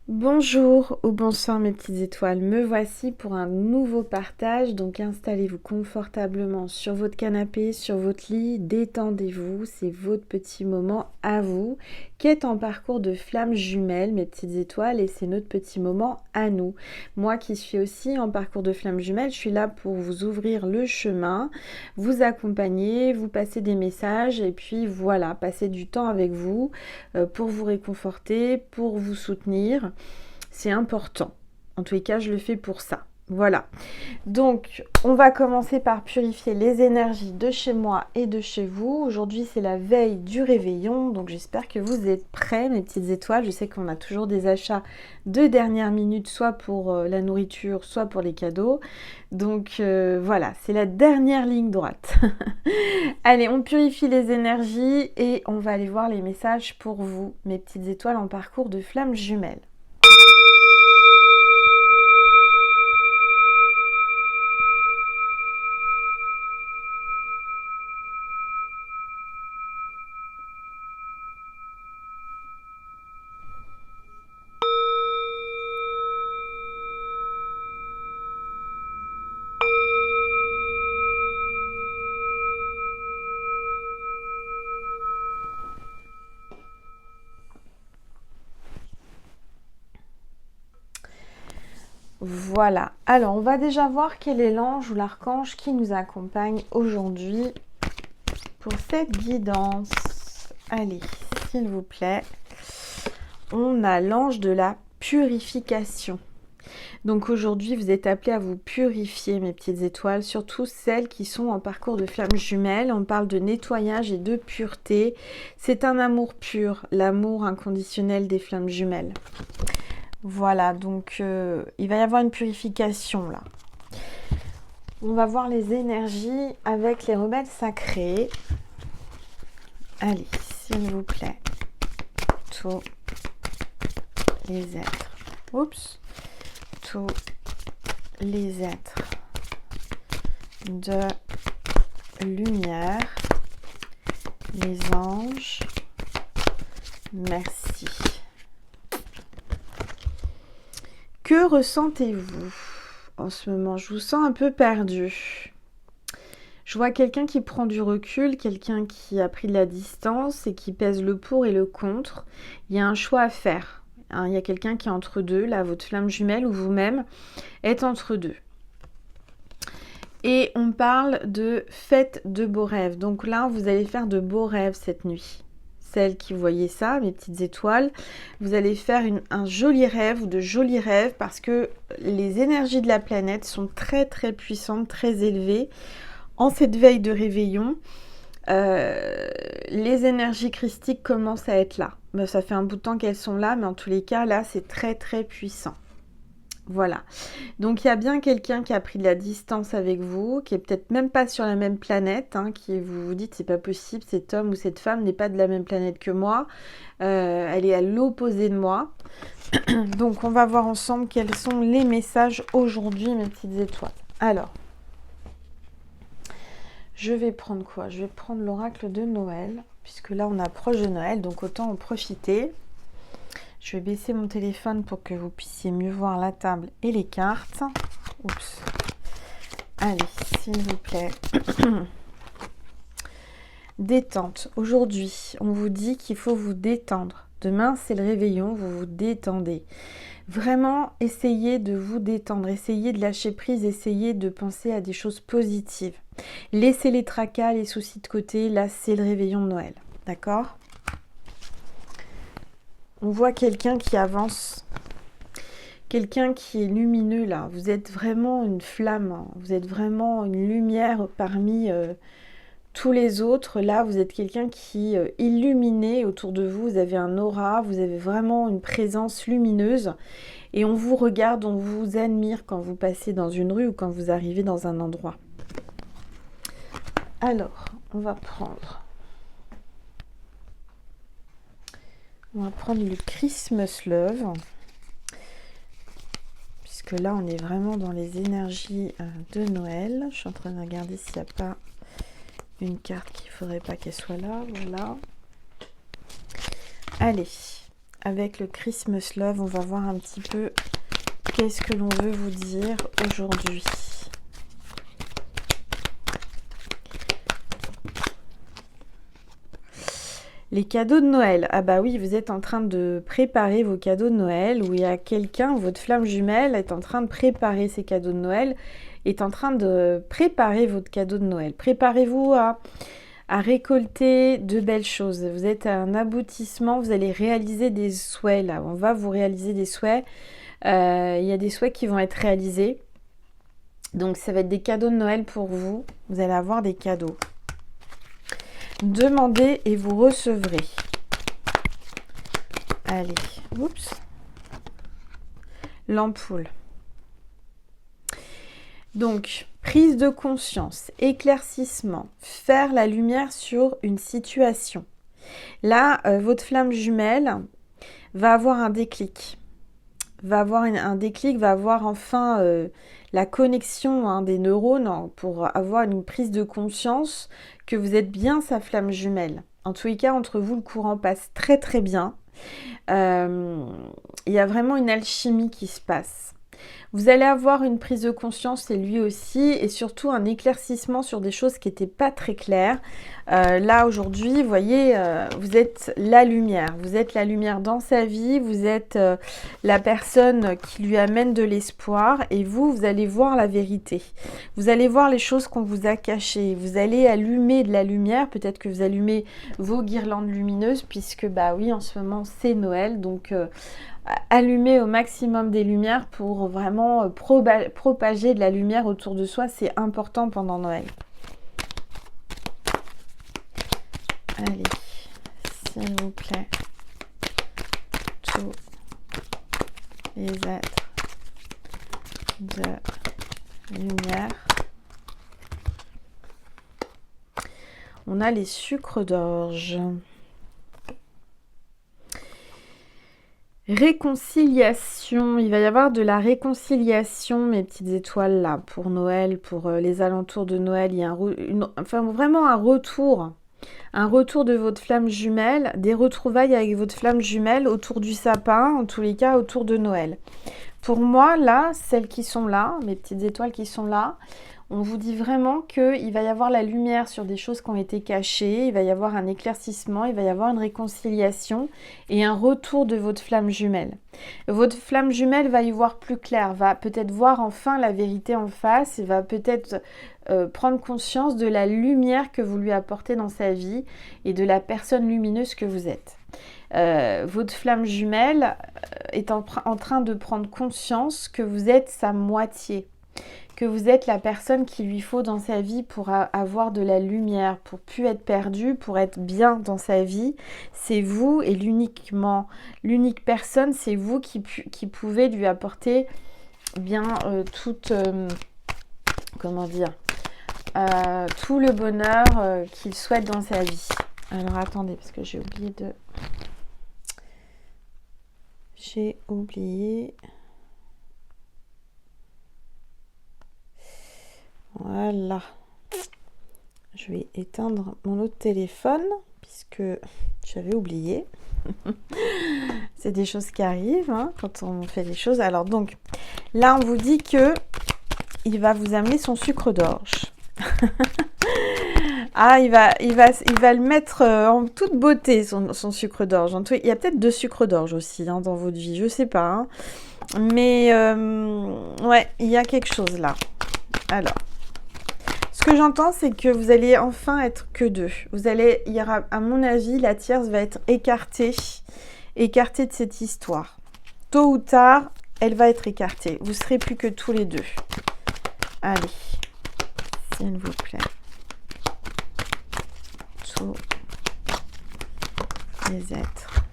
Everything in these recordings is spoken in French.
Bonjour ou bonsoir mes petites étoiles, me voici pour un nouveau partage, donc installez-vous confortablement sur votre canapé, sur votre lit, détendez-vous, c'est votre petit moment à vous, qui est en parcours de flammes jumelles mes petites étoiles et c'est notre petit moment à nous. Moi qui suis aussi en parcours de flammes jumelles, je suis là pour vous ouvrir le chemin, vous accompagner, vous passer des messages et puis voilà, passer du temps avec vous pour vous réconforter, pour vous soutenir. C'est important. En tous les cas, je le fais pour ça. Voilà. Donc, on va commencer par purifier les énergies de chez moi et de chez vous. Aujourd'hui, c'est la veille du réveillon. Donc, j'espère que vous êtes prêts, mes petites étoiles. Je sais qu'on a toujours des achats de dernière minute, soit pour la nourriture, soit pour les cadeaux. Donc, voilà, c'est la dernière ligne droite. Allez, on purifie les énergies et on va aller voir les messages pour vous, mes petites étoiles en parcours de flammes jumelles. Voilà, alors on va déjà voir quel est l'ange ou l'archange qui nous accompagne aujourd'hui pour cette guidance. Allez, s'il vous plaît, on a l'ange de la purification. Donc aujourd'hui, vous êtes appelés à vous purifier, mes petites étoiles, surtout celles qui sont en parcours de flammes jumelles. On parle de nettoyage et de pureté. C'est un amour pur, l'amour inconditionnel des flammes jumelles. Voilà, donc il va y avoir une purification là. On va voir les énergies avec les remèdes sacrés. Allez, s'il vous plaît, tous les êtres. Oups, tous les êtres de lumière, les anges, merci. Que ressentez-vous en ce moment? Je vous sens un peu perdu. Je vois quelqu'un qui prend du recul, quelqu'un qui a pris de la distance et qui pèse le pour et le contre. Il y a un choix à faire. Il y a quelqu'un qui est entre deux, là, votre flamme jumelle ou vous-même est entre deux. Et on parle de fête de beaux rêves. Donc là, vous allez faire de beaux rêves cette nuit. Celles qui voyez ça, mes petites étoiles, vous allez faire un joli rêve ou de jolis rêves parce que les énergies de la planète sont très très puissantes, très élevées. En cette veille de réveillon, les énergies christiques commencent à être là. Ça fait un bout de temps qu'elles sont là, mais en tous les cas, là, c'est très très puissant. Voilà. Donc il y a bien quelqu'un qui a pris de la distance avec vous, qui est peut-être même pas sur la même planète, qui vous vous dites c'est pas possible, cet homme ou cette femme n'est pas de la même planète que moi, elle est à l'opposé de moi. Donc on va voir ensemble quels sont les messages aujourd'hui, mes petites étoiles. Alors, je vais prendre quoi? Je vais prendre l'oracle de Noël, puisque là on approche de Noël, donc autant en profiter. Je vais baisser mon téléphone pour que vous puissiez mieux voir la table et les cartes. Oups. Allez, s'il vous plaît. Détente. Aujourd'hui, on vous dit qu'il faut vous détendre. Demain, c'est le réveillon, vous vous détendez. Vraiment, essayez de vous détendre, essayez de lâcher prise, essayez de penser à des choses positives. Laissez les tracas, les soucis de côté. Là, c'est le réveillon de Noël. D'accord ? On voit quelqu'un qui avance, quelqu'un qui est lumineux là. Vous êtes vraiment une flamme, vous êtes vraiment une lumière parmi tous les autres. Là, vous êtes quelqu'un qui est illuminé autour de vous. Vous avez un aura, vous avez vraiment une présence lumineuse. Et on vous regarde, on vous admire quand vous passez dans une rue ou quand vous arrivez dans un endroit. Alors, on va prendre le Christmas Love, puisque là on est vraiment dans les énergies de Noël. Je suis en train de regarder s'il n'y a pas une carte qu'il ne faudrait pas qu'elle soit là. Voilà. Allez, avec le Christmas Love, on va voir un petit peu qu'est-ce que l'on veut vous dire aujourd'hui. Les cadeaux de Noël. Ah bah oui, vous êtes en train de préparer vos cadeaux de Noël, ou il y a quelqu'un, votre flamme jumelle est en train de préparer ses cadeaux de Noël, est en train de préparer votre cadeau de Noël. Préparez-vous à récolter de belles choses. Vous êtes à un aboutissement, vous allez réaliser des souhaits là. On va vous réaliser des souhaits. Il y a des souhaits qui vont être réalisés. Donc ça va être des cadeaux de Noël pour vous. Vous allez avoir des cadeaux. Demandez et vous recevrez. Allez, oups. L'ampoule. Donc, prise de conscience, éclaircissement, faire la lumière sur une situation. Là, votre flamme jumelle va avoir un déclic. Va avoir un déclic, va avoir enfin la connexion des neurones pour avoir une prise de conscience que vous êtes bien sa flamme jumelle. En tous les cas, entre vous, le courant passe très très bien. Il y a vraiment une alchimie qui se passe. Vous allez avoir une prise de conscience, et lui aussi, et surtout un éclaircissement sur des choses qui n'étaient pas très claires. Là, aujourd'hui, vous voyez, vous êtes la lumière. Vous êtes la lumière dans sa vie, vous êtes la personne qui lui amène de l'espoir, et vous allez voir la vérité. Vous allez voir les choses qu'on vous a cachées. Vous allez allumer de la lumière, peut-être que vous allumez vos guirlandes lumineuses, puisque, bah oui, en ce moment, c'est Noël, donc... allumer au maximum des lumières pour vraiment propager de la lumière autour de soi, c'est important pendant Noël. Allez, s'il vous plaît, tous les êtres de lumière. On a les sucres d'orge. Réconciliation, il va y avoir de la réconciliation, mes petites étoiles là, pour Noël, pour les alentours de Noël. Il y a vraiment un retour de votre flamme jumelle, des retrouvailles avec votre flamme jumelle autour du sapin, en tous les cas autour de Noël. Pour moi, là, celles qui sont là, mes petites étoiles qui sont là, on vous dit vraiment qu'il va y avoir la lumière sur des choses qui ont été cachées, il va y avoir un éclaircissement, il va y avoir une réconciliation et un retour de votre flamme jumelle. Votre flamme jumelle va y voir plus clair, va peut-être voir enfin la vérité en face et va peut-être prendre conscience de la lumière que vous lui apportez dans sa vie et de la personne lumineuse que vous êtes. Votre flamme jumelle est en train de prendre conscience que vous êtes sa moitié, que vous êtes la personne qu'il lui faut dans sa vie pour avoir de la lumière, pour plus être perdu, pour être bien dans sa vie. C'est vous et l'unique personne, c'est vous qui pouvez lui apporter bien tout le bonheur qu'il souhaite dans sa vie. Alors attendez, parce que j'ai oublié de... Voilà. Je vais éteindre mon autre téléphone puisque j'avais oublié. C'est des choses qui arrivent quand on fait des choses. Alors donc, là on vous dit que il va vous amener son sucre d'orge. Ah, il va le mettre en toute beauté, son sucre d'orge. Il y a peut-être 2 sucres d'orge aussi dans votre vie, je sais pas. Mais ouais, il y a quelque chose là. Alors, ce que j'entends, c'est que vous allez enfin être que 2. Il y aura, à mon avis, la tierce va être écartée de cette histoire. Tôt ou tard, elle va être écartée. Vous serez plus que tous les 2. Allez, s'il vous plaît. Tous les êtres.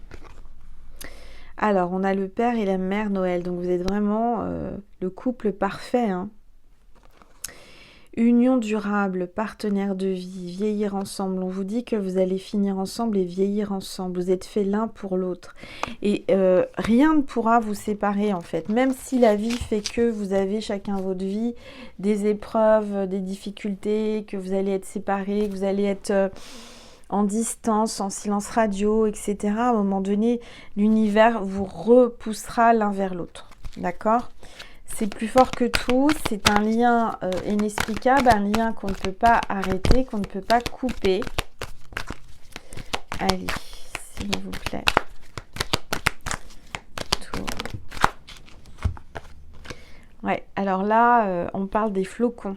Alors, on a le père et la mère Noël. Donc, vous êtes vraiment le couple parfait. Union durable, partenaire de vie, vieillir ensemble. On vous dit que vous allez finir ensemble et vieillir ensemble. Vous êtes faits l'un pour l'autre. Et rien ne pourra vous séparer en fait. Même si la vie fait que vous avez chacun votre vie, des épreuves, des difficultés, que vous allez être séparés, que vous allez être en distance, en silence radio, etc., à un moment donné, l'univers vous repoussera l'un vers l'autre. D'accord? C'est plus fort que tout, c'est un lien inexplicable, un lien qu'on ne peut pas arrêter, qu'on ne peut pas couper. Allez, s'il vous plaît. Tour. Ouais, alors là, on parle des flocons.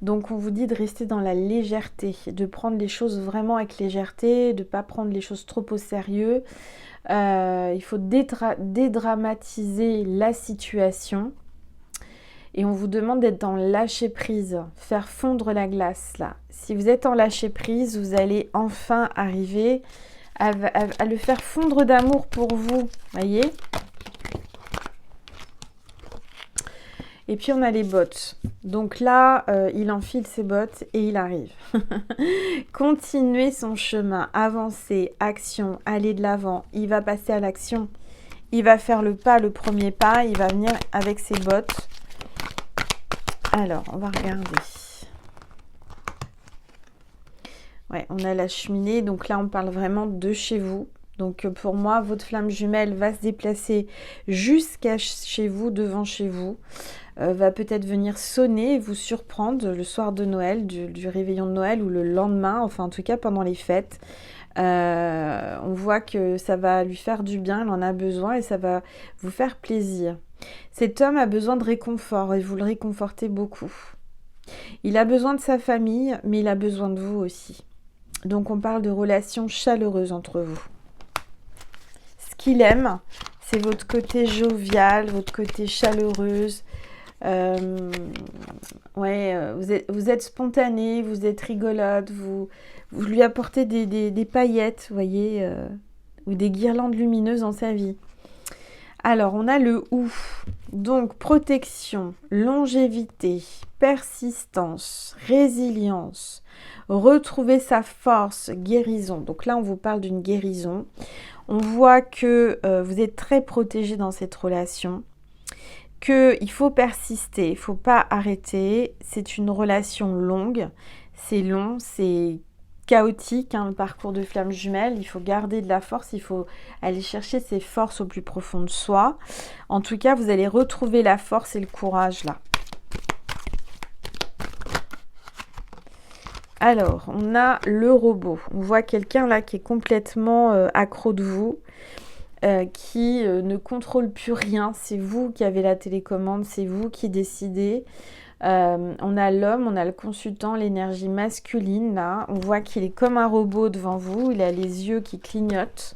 Donc on vous dit de rester dans la légèreté, de prendre les choses vraiment avec légèreté, de ne pas prendre les choses trop au sérieux. Il faut dédramatiser la situation. Et on vous demande d'être dans le lâcher prise, faire fondre la glace là. Si vous êtes en lâcher prise, vous allez enfin arriver à le faire fondre d'amour pour vous, voyez. Et puis on a les bottes. Donc là, il enfile ses bottes et il arrive. Continuer son chemin, avancer, action, aller de l'avant. Il va passer à l'action. Il va faire le pas, le premier pas. Il va venir avec ses bottes. Alors, on va regarder. Ouais, on a la cheminée. Donc là, on parle vraiment de chez vous. Donc pour moi, votre flamme jumelle va se déplacer jusqu'à chez vous, devant chez vous. Va peut-être venir sonner et vous surprendre le soir de Noël, du réveillon de Noël ou le lendemain, enfin en tout cas pendant les fêtes. On voit que ça va lui faire du bien, il en a besoin et ça va vous faire plaisir. Cet homme a besoin de réconfort et vous le réconfortez beaucoup. Il a besoin de sa famille, mais il a besoin de vous aussi. Donc on parle de relations chaleureuses entre vous. Ce qu'il aime, c'est votre côté jovial, votre côté chaleureuse. Vous êtes spontané, vous êtes rigolote, vous lui apportez des paillettes, vous voyez, ou des guirlandes lumineuses dans sa vie. Alors, on a le ou. Donc, protection, longévité, persistance, résilience, retrouver sa force, guérison. Donc là, on vous parle d'une guérison. On voit que vous êtes très protégé dans cette relation, qu'il faut persister, il ne faut pas arrêter. C'est une relation longue, c'est long, c'est chaotique, le parcours de flamme jumelle. Il faut garder de la force, il faut aller chercher ses forces au plus profond de soi. En tout cas, vous allez retrouver la force et le courage là. Alors, on a le robot. On voit quelqu'un là qui est complètement accro de vous, qui ne contrôle plus rien. C'est vous qui avez la télécommande, c'est vous qui décidez. On a l'homme, on a le consultant, l'énergie masculine là. On voit qu'il est comme un robot devant vous, il a les yeux qui clignotent.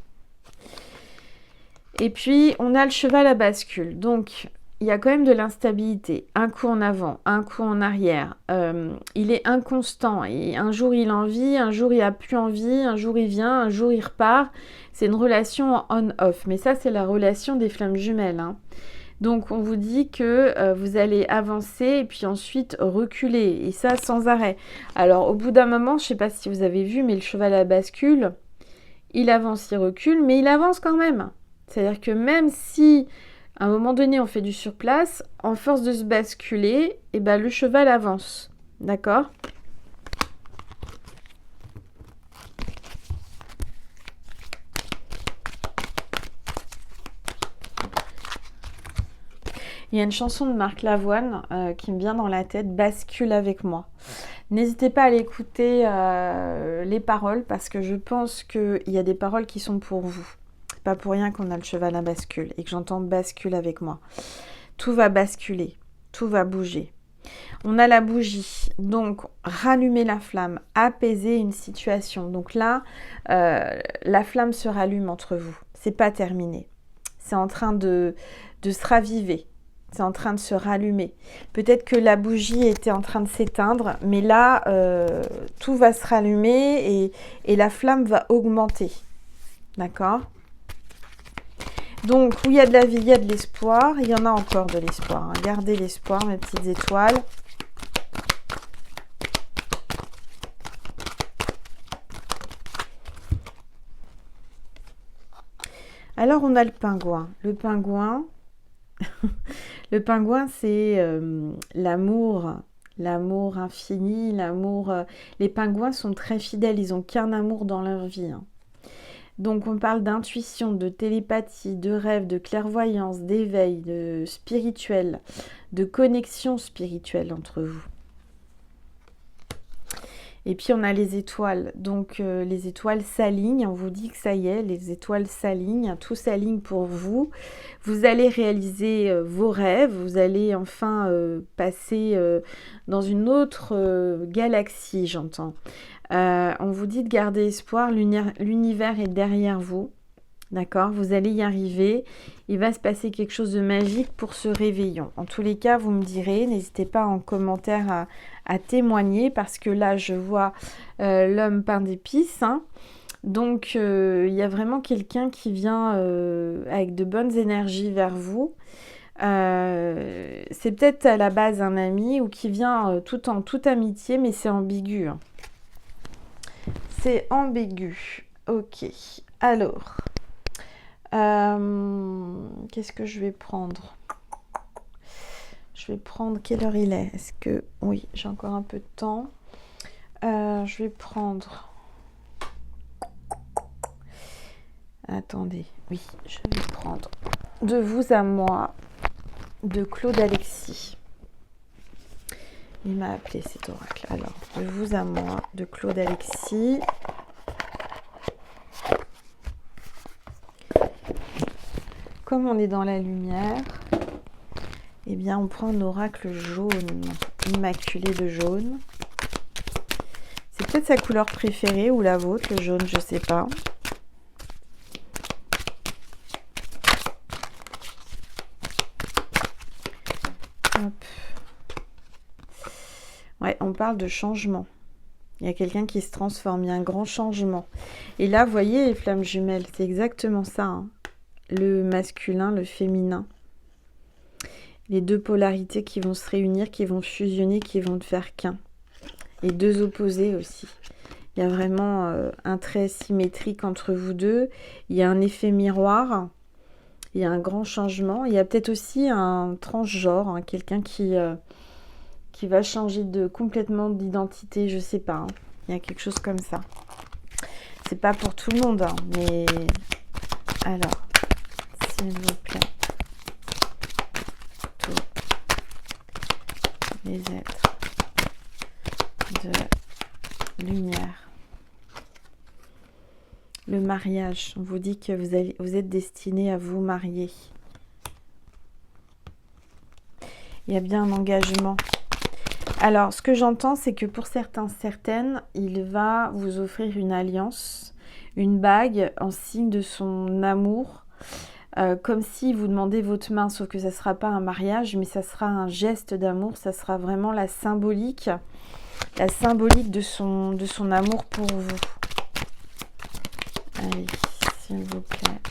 Et puis on a le cheval à bascule. Donc il y a quand même de l'instabilité. Un coup en avant, un coup en arrière. Il est inconstant. Et un jour il a envie, un jour il n'a plus envie, un jour il vient, un jour il repart. C'est une relation en on-off. Mais ça c'est la relation des flammes jumelles. Donc on vous dit que vous allez avancer et puis ensuite reculer, et ça sans arrêt. Alors au bout d'un moment, je ne sais pas si vous avez vu, mais le cheval à bascule, il avance, il recule, mais il avance quand même. C'est-à-dire que même si à un moment donné on fait du surplace, en force de se basculer, et ben, le cheval avance. D'accord ? Il y a une chanson de Marc Lavoine qui me vient dans la tête, Bascule avec moi. N'hésitez pas à l'écouter les paroles, parce que je pense qu'il y a des paroles qui sont pour vous. C'est pas pour rien qu'on a le cheval à bascule et que j'entends bascule avec moi. Tout va basculer, tout va bouger. On a la bougie, donc rallumer la flamme, apaiser une situation. Donc là, la flamme se rallume entre vous. C'est pas terminé. C'est en train de se raviver. C'est en train de se rallumer. Peut-être que la bougie était en train de s'éteindre, mais là, tout va se rallumer et la flamme va augmenter. D'accord ? Donc, où il y a de la vie, il y a de l'espoir. Il y en a encore de l'espoir. Gardez l'espoir, mes petites étoiles. Alors, on a le pingouin. Le pingouin... Le pingouin, c'est l'amour L'amour infini, l'amour... les pingouins sont très fidèles, ils n'ont qu'un amour dans leur vie. Hein. Donc on parle d'intuition, de télépathie, de rêve, de clairvoyance, d'éveil, de spirituel, de connexion spirituelle entre vous. Et puis on a les étoiles, donc les étoiles s'alignent, on vous dit que ça y est, les étoiles s'alignent, tout s'aligne pour vous. Vous allez réaliser vos rêves, vous allez enfin passer dans une autre galaxie, j'entends. On vous dit de garder espoir, l'univers est derrière vous. D'accord, vous allez y arriver. Il va se passer quelque chose de magique pour ce réveillon. En tous les cas, vous me direz, n'hésitez pas en commentaire à témoigner parce que là, je vois l'homme pain d'épices. Hein. Donc, il y a vraiment quelqu'un qui vient avec de bonnes énergies vers vous. C'est peut-être à la base un ami ou qui vient tout en toute amitié, mais c'est ambigu. Hein. C'est ambigu. Ok. Alors... qu'est-ce que je vais prendre? Je vais prendre... Quelle heure il est? Est-ce que... Oui, j'ai encore un peu de temps. Je vais prendre... Attendez. Oui, je vais prendre De vous à moi de Claude Alexis. Il m'a appelé cet oracle. Alors, De vous à moi de Claude Alexis. Comme on est dans la lumière, eh bien on prend un oracle jaune, immaculé de jaune. C'est peut-être sa couleur préférée ou la vôtre, le jaune, je sais pas. Hop. Ouais, on parle de changement. Il y a quelqu'un qui se transforme, il y a un grand changement. Et là, vous voyez les flammes jumelles, c'est exactement ça. Hein. Le masculin, le féminin. Les deux polarités qui vont se réunir, qui vont fusionner, qui vont ne faire qu'un. Et deux opposés aussi. Il y a vraiment un trait symétrique entre vous deux. Il y a un effet miroir. Il y a un grand changement. Il y a peut-être aussi un transgenre, hein, quelqu'un qui va changer complètement d'identité, je sais pas. Hein. Il y a quelque chose comme ça. C'est pas pour tout le monde, hein, mais... Alors... S'il vous plaît, tous les êtres de lumière. Le mariage, on vous dit que vous êtes destiné à vous marier. Il y a bien un engagement. Alors, ce que j'entends, c'est que pour certaines, il va vous offrir une alliance, une bague en signe de son amour. Comme si vous demandez votre main, sauf que ça ne sera pas un mariage, mais ça sera un geste d'amour, ça sera vraiment la symbolique de son amour pour vous. Allez, s'il vous plaît.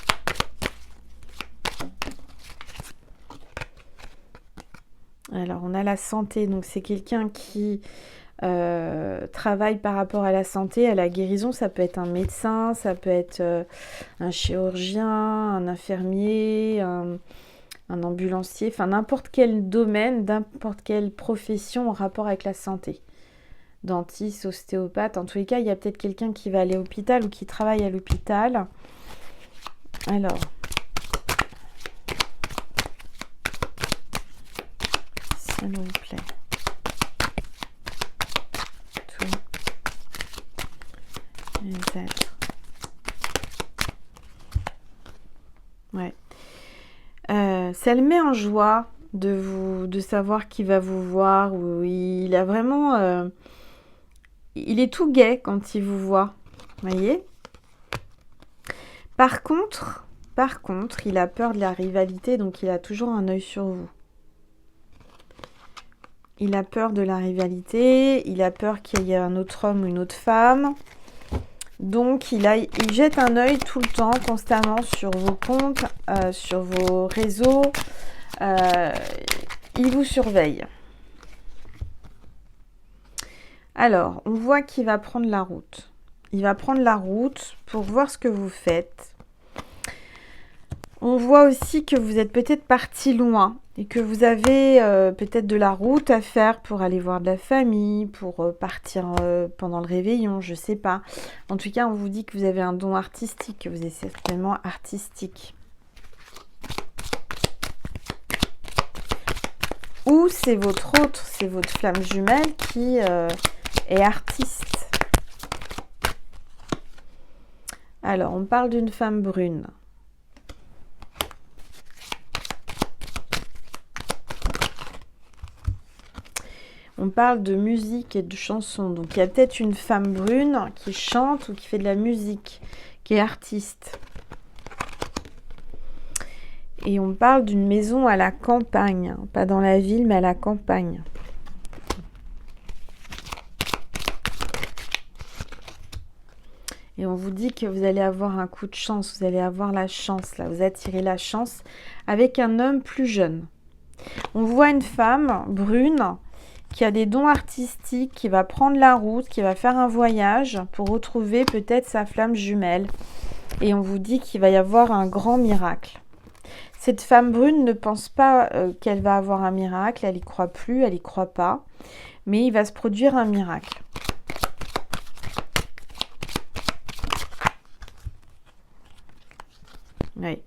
Alors, on a la santé, donc c'est quelqu'un qui travaille par rapport à la santé, à la guérison. Ça peut être un médecin, ça peut être un chirurgien, un infirmier, un ambulancier, enfin n'importe quel domaine, n'importe quelle profession en rapport avec la santé. Dentiste, ostéopathe, en tous les cas, il y a peut-être quelqu'un qui va aller à l'hôpital ou qui travaille à l'hôpital. Alors, s'il vous plaît. Les êtres. Ouais. Ça le met en joie de savoir qui va vous voir. Ou il a vraiment... il est tout gai quand il vous voit. Vous voyez ? Par contre, il a peur de la rivalité, donc il a toujours un œil sur vous. Il a peur de la rivalité, il a peur qu'il y ait un autre homme ou une autre femme. Donc, il jette un œil tout le temps, constamment, sur vos comptes, sur vos réseaux. Il vous surveille. Alors, on voit qu'il va prendre la route. Il va prendre la route pour voir ce que vous faites. On voit aussi que vous êtes peut-être parti loin et que vous avez peut-être de la route à faire pour aller voir de la famille, pour partir pendant le réveillon, je sais pas. En tout cas, on vous dit que vous avez un don artistique, que vous êtes certainement artistique. Ou c'est votre autre, c'est votre flamme jumelle qui est artiste. Alors, on parle d'une femme brune. On parle de musique et de chansons. Donc, il y a peut-être une femme brune qui chante ou qui fait de la musique, qui est artiste. Et on parle d'une maison à la campagne. Pas dans la ville, mais à la campagne. Et on vous dit que vous allez avoir un coup de chance. Vous allez avoir la chance, là. Vous attirez la chance avec un homme plus jeune. On voit une femme brune qui a des dons artistiques, qui va prendre la route, qui va faire un voyage pour retrouver peut-être sa flamme jumelle. Et on vous dit qu'il va y avoir un grand miracle. Cette femme brune ne pense pas qu'elle va avoir un miracle, elle n'y croit plus, elle n'y croit pas. Mais il va se produire un miracle. Oui.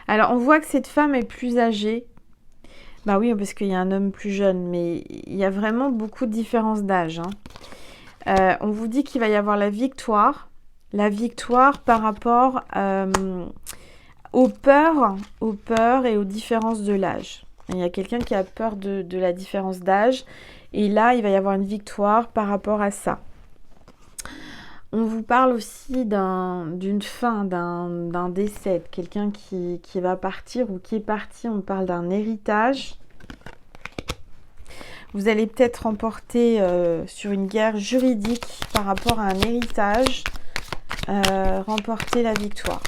Alors, on voit que cette femme est plus âgée. Bah oui, parce qu'il y a un homme plus jeune, mais il y a vraiment beaucoup de différence d'âge. On vous dit qu'il va y avoir la victoire par rapport aux peurs et aux différences de l'âge. Il y a quelqu'un qui a peur de la différence d'âge, et là, il va y avoir une victoire par rapport à ça. On vous parle aussi d'une fin, d'un décès, de quelqu'un qui va partir ou qui est parti. On parle d'un héritage. Vous allez peut-être remporter sur une guerre juridique par rapport à un héritage, remporter la victoire.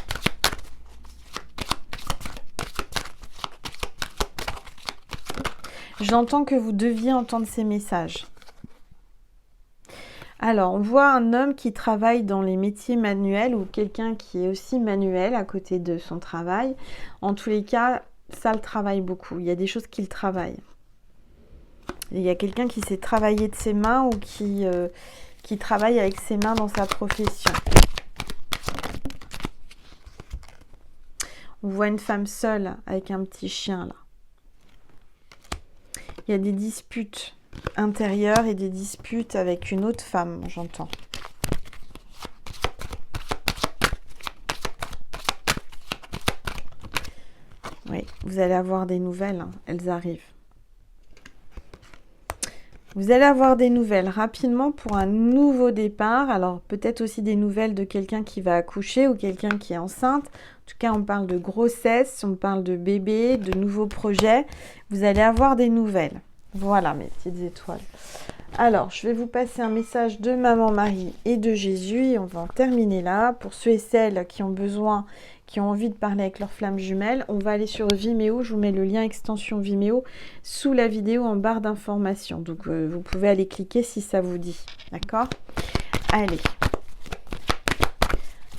J'entends que vous deviez entendre ces messages. Alors, on voit un homme qui travaille dans les métiers manuels ou quelqu'un qui est aussi manuel à côté de son travail. En tous les cas, ça le travaille beaucoup. Il y a des choses qu'il travaille. Il y a quelqu'un qui sait travailler de ses mains ou qui travaille avec ses mains dans sa profession. On voit une femme seule avec un petit chien là. Il y a des disputes intérieures et des disputes avec une autre femme, j'entends. Oui, vous allez avoir des nouvelles, hein, elles arrivent. Vous allez avoir des nouvelles rapidement pour un nouveau départ. Alors peut-être aussi des nouvelles de quelqu'un qui va accoucher ou quelqu'un qui est enceinte. En tout cas, on parle de grossesse, on parle de bébé, de nouveaux projets. Vous allez avoir des nouvelles. Voilà mes petites étoiles. Alors, je vais vous passer un message de Maman Marie et de Jésus et on va en terminer là. Pour ceux et celles qui ont besoin, qui ont envie de parler avec leur flamme jumelle, on va aller sur Vimeo. Je vous mets le lien extension Vimeo sous la vidéo en barre d'informations. Donc, vous pouvez aller cliquer si ça vous dit. D'accord? Allez.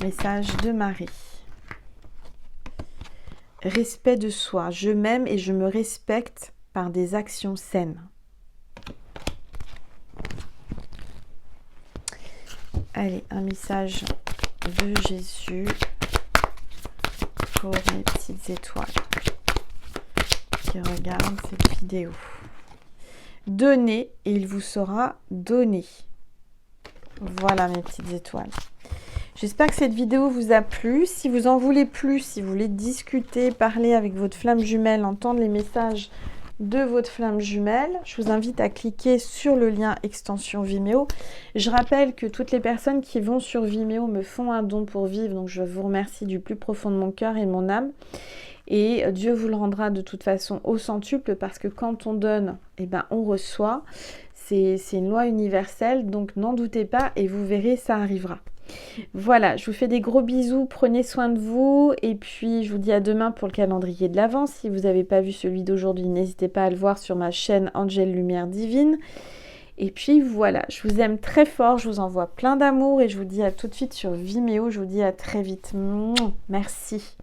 Message de Marie. Respect de soi. Je m'aime et je me respecte par des actions saines. Allez, un message de Jésus pour mes petites étoiles qui regardent cette vidéo. Donnez et il vous sera donné. Voilà mes petites étoiles. J'espère que cette vidéo vous a plu. Si vous en voulez plus, si vous voulez discuter, parler avec votre flamme jumelle, entendre les messages de votre flamme jumelle, je vous invite à cliquer sur le lien extension Vimeo. Je rappelle que toutes les personnes qui vont sur Vimeo me font un don pour vivre, donc je vous remercie du plus profond de mon cœur et de mon âme. Et Dieu vous le rendra de toute façon au centuple, parce que quand on donne, eh ben, on reçoit. C'est une loi universelle, donc n'en doutez pas et vous verrez, ça arrivera. Voilà, je vous fais des gros bisous, prenez soin de vous et puis je vous dis à demain pour le calendrier de l'Avent. Si vous n'avez pas vu celui d'aujourd'hui, n'hésitez pas à le voir sur ma chaîne Angèle Lumière Divine. Et puis voilà, je vous aime très fort, je vous envoie plein d'amour et je vous dis à tout de suite sur Vimeo, je vous dis à très vite. Merci.